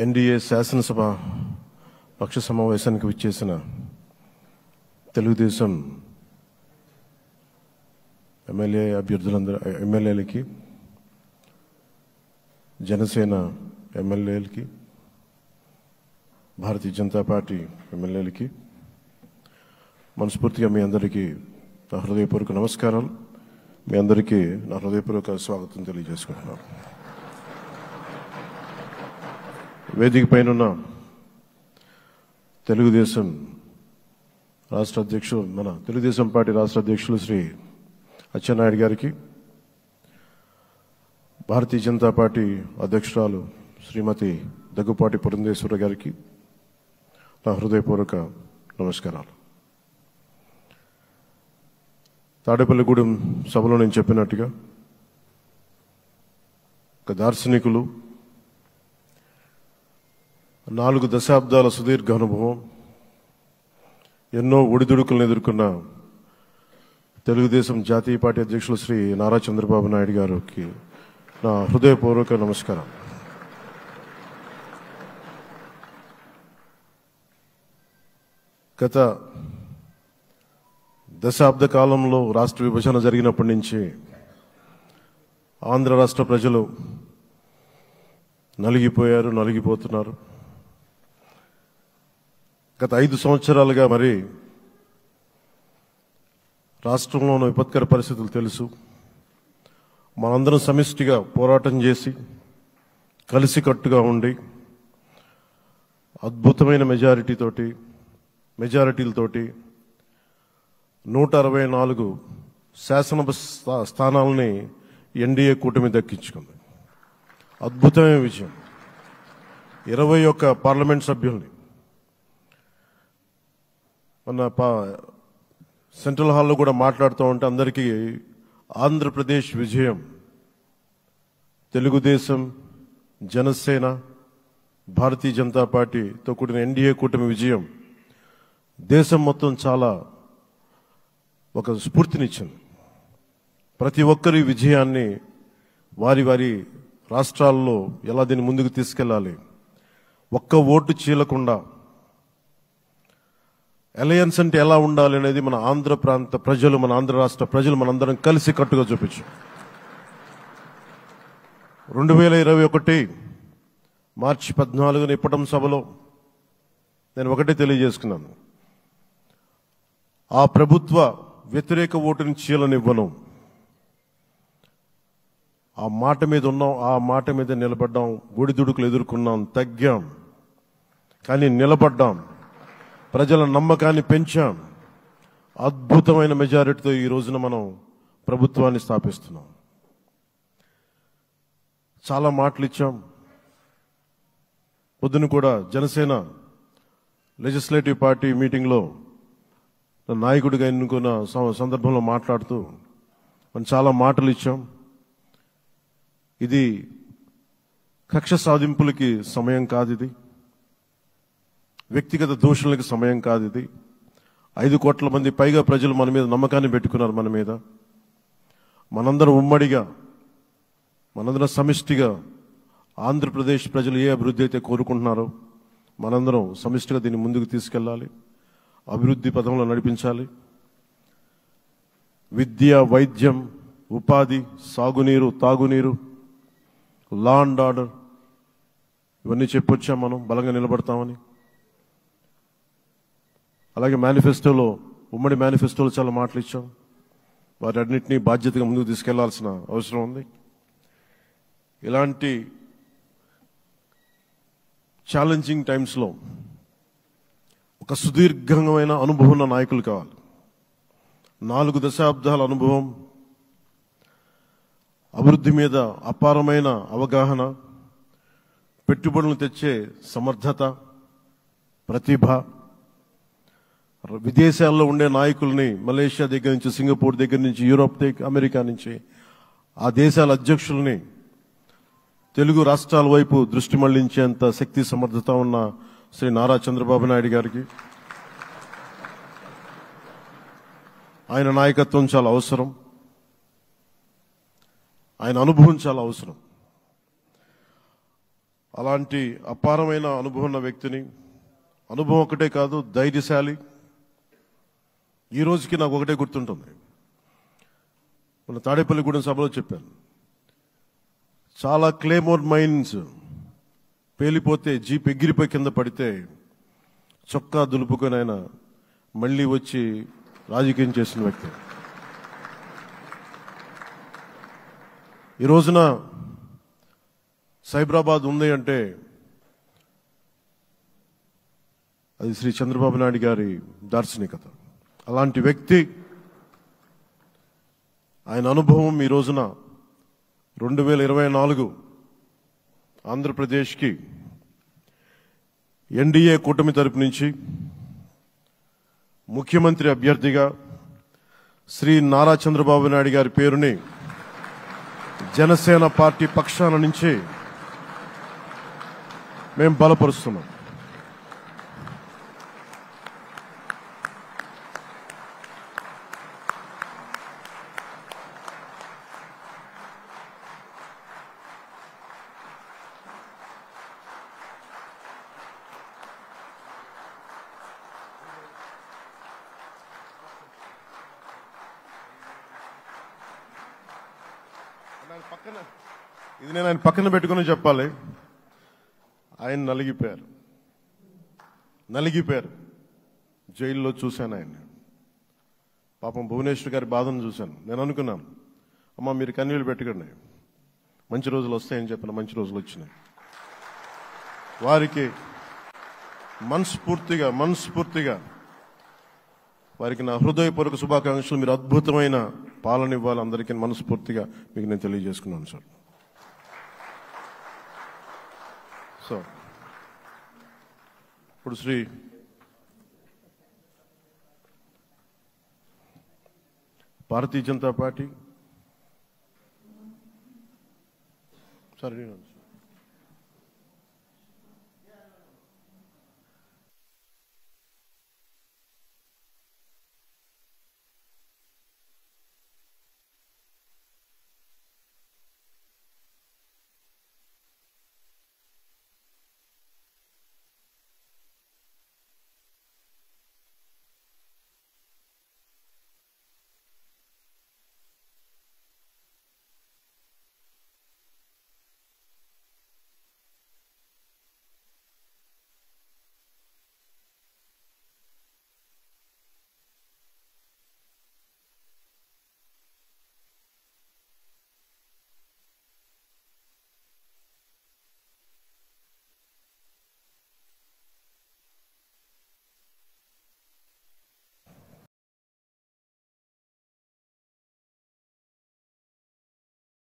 NDA శాసనసభ పక్ష సమావేశానికి విచ్చేసిన తెలుగుదేశం ఎమ్మెల్యేలకి, జనసేన ఎమ్మెల్యేలకి, భారతీయ జనతా పార్టీ ఎమ్మెల్యేలకి మనస్ఫూర్తిగా మీ అందరికీ నా హృదయపూర్వక నమస్కారాలు. మీ అందరికీ నా హృదయపూర్వక స్వాగతం తెలియజేసుకుంటున్నాను. వేదిక పైన తెలుగుదేశం రాష్ట్ర అధ్యక్షులు, మన తెలుగుదేశం పార్టీ రాష్ట్ర అధ్యక్షులు శ్రీ అచ్చెన్నాయుడు గారికి, భారతీయ జనతా పార్టీ అధ్యక్షురాలు శ్రీమతి దగ్గుపాటి పురంధేశ్వరి గారికి నా హృదయపూర్వక నమస్కారాలు. తాడేపల్లిగూడెం సభలో నేను చెప్పినట్టుగా ఒక దార్శనికులు, 4 దశాబ్దాల సుదీర్ఘ అనుభవం, ఎన్నో ఒడిదుడుకులను ఎదుర్కొన్న తెలుగుదేశం జాతీయ పార్టీ అధ్యక్షులు శ్రీ నారా చంద్రబాబు నాయుడు గారికి నా హృదయపూర్వక నమస్కారం. గత దశాబ్ద కాలంలో రాష్ట్ర విభజన జరిగినప్పటి నుంచి ఆంధ్ర రాష్ట్ర ప్రజలు నలిగిపోతున్నారు. గత 5 సంవత్సరాలుగా మరి రాష్ట్రంలోని విపత్కర పరిస్థితులు తెలుసు. మనందరం సమిష్టిగా పోరాటం చేసి కలిసికట్టుగా ఉండి అద్భుతమైన మెజారిటీలతోటి 164 శాసనసభ స్థానాలని ఎన్డీఏ కూటమి దక్కించుకుంది. అద్భుతమైన విజయం. 21 పార్లమెంట్ సభ్యుల్ని మన సెంట్రల్ హాల్లో కూడా మాట్లాడుతూ ఉంటే అందరికీ ఆంధ్రప్రదేశ్ విజయం, తెలుగుదేశం, జనసేన, భారతీయ జనతా పార్టీతో కూడిన ఎన్డీఏ కూటమి విజయం దేశం మొత్తం చాలా ఒక స్ఫూర్తినిచ్చింది. ప్రతి ఒక్కరి విజయాన్ని వారి వారి రాష్ట్రాల్లో ఎలా దీన్ని ముందుకు తీసుకెళ్లాలి, ఒక్క ఓటు చీలకుండా అలయన్స్ అంటే ఎలా ఉండాలి అనేది మన ఆంధ్ర ప్రాంత ప్రజలు, మన ఆంధ్ర రాష్ట్ర ప్రజలు మనందరం కలిసి కట్టుగా చూపించాం. 2021 మార్చి 14 ఇప్పటం సభలో నేను ఒకటే తెలియజేసుకున్నాను, ఆ ప్రభుత్వ వ్యతిరేక ఓటుని చీలనివ్వను. ఆ మాట మీద ఉన్నాం, ఆ మాట మీద నిలబడ్డాం. ఒడిదుడుకులు ఎదుర్కొన్నాం, తగ్గాం, కానీ నిలబడ్డాం. ప్రజల నమ్మకాన్ని పెంచాం. అద్భుతమైన మెజారిటీతో ఈ రోజున మనం ప్రభుత్వాన్ని స్థాపిస్తున్నాం. చాలా మాటలు ఇచ్చాం. పొద్దున కూడా జనసేన లెజిస్లేటివ్ పార్టీ మీటింగ్లో నాయకుడిగా ఎన్నుకున్న సందర్భంలో మాట్లాడుతూ మనం చాలా మాటలు ఇచ్చాం. ఇది కక్ష సాధింపులకి సమయం కాదు, ఇది వ్యక్తిగత దూషణలకు సమయం కాదు. ఇది 5 కోట్ల మంది పైగా ప్రజలు మన మీద నమ్మకాన్ని పెట్టుకున్నారు. మన మీద మనందరం ఉమ్మడిగా, మనందరం సమిష్టిగా ఆంధ్రప్రదేశ్ ప్రజలు ఏ అభివృద్ధి అయితే కోరుకుంటున్నారో మనందరం సమిష్టిగా దీన్ని ముందుకు తీసుకెళ్లాలి, అభివృద్ధి పథంలో నడిపించాలి. విద్య, వైద్యం, ఉపాధి, సాగునీరు, తాగునీరు, లా అండ్ ఆర్డర్ ఇవన్నీ చెప్పొచ్చాం. మనం బలంగా నిలబడతామని. అలాగే మేనిఫెస్టోలో, ఉమ్మడి మేనిఫెస్టోలో చాలా మాటలు ఇచ్చాం. వాటన్నిటినీ బాధ్యతగా ముందుకు తీసుకెళ్లాల్సిన అవసరం ఉంది. ఇలాంటి ఛాలెంజింగ్ టైమ్స్లో ఒక సుదీర్ఘమైన అనుభవం ఉన్న నాయకులు కావాలి. 4 దశాబ్దాల అనుభవం, అభివృద్ధి మీద అపారమైన అవగాహన, పెట్టుబడులు తెచ్చే సమర్థత, ప్రతిభ. విదేశాల్లో ఉండే నాయకుల్ని, మలేషియా దగ్గర నుంచి, సింగపూర్ దగ్గర నుంచి, యూరోప్ దగ్గర, అమెరికా నుంచి, ఆ దేశాల అధ్యక్షుల్ని తెలుగు రాష్ట్రాల వైపు దృష్టి మళ్లించేంత శక్తి సమర్థత ఉన్న శ్రీ నారా చంద్రబాబు నాయుడు గారికి ఆయన నాయకత్వం చాలా అవసరం. ఆయన అనుభవం చాలా అవసరం. అలాంటి అపారమైన అనుభవం ఉన్న వ్యక్తిని, అనుభవం ఒకటే కాదు, ధైర్యశాలి. ఈ రోజుకి నాకు ఒకటే గుర్తుంటుంది. మన తాడేపల్లిగూడెం సభలో చెప్పాను, చాలా క్లేమోర్ మైన్స్ పేలిపోతే జీప్ ఎగిరిపోయి కింద పడితే చొక్కా దులుపుకొని ఆయన మళ్ళీ వచ్చి రాజకీయం చేసిన వ్యక్తి. ఈ రోజున సైబరాబాద్ ఉంది అంటే అది శ్రీ చంద్రబాబు నాయుడు గారి దార్శనికత. అలాంటి వ్యక్తి, ఆయన అనుభవం ఈ రోజున 2024 ఆంధ్రప్రదేశ్కి ఎన్డీఏ కూటమి తరపు నుంచి ముఖ్యమంత్రి అభ్యర్థిగా శ్రీ నారా చంద్రబాబు నాయుడు గారి పేరుని జనసేన పార్టీ పక్షాన నుంచి మేము బలపరుస్తున్నాం. ఇది నేను ఆయన పక్కన పెట్టుకుని చెప్పాలి. ఆయన నలిగిపోయారు. జైల్లో చూశాను ఆయన. పాపం భువనేశ్వర్ గారి బాధను చూశాను. నేను అనుకున్నాను, అమ్మ మీరు కన్నీళ్ళు పెట్టకండి, మంచి రోజులు వస్తాయని చెప్పిన మంచి రోజులు వచ్చినాయి. వారికి మనస్ఫూర్తిగా వారికి నా హృదయపూర్వక శుభాకాంక్షలు. మీరు అద్భుతమైన పాలన ఇవ్వాలి అందరికీ మనస్ఫూర్తిగా మీకు నేను తెలియజేసుకున్నాను సార్. సో ఇప్పుడు శ్రీ భారతీయ జనతా పార్టీ సార్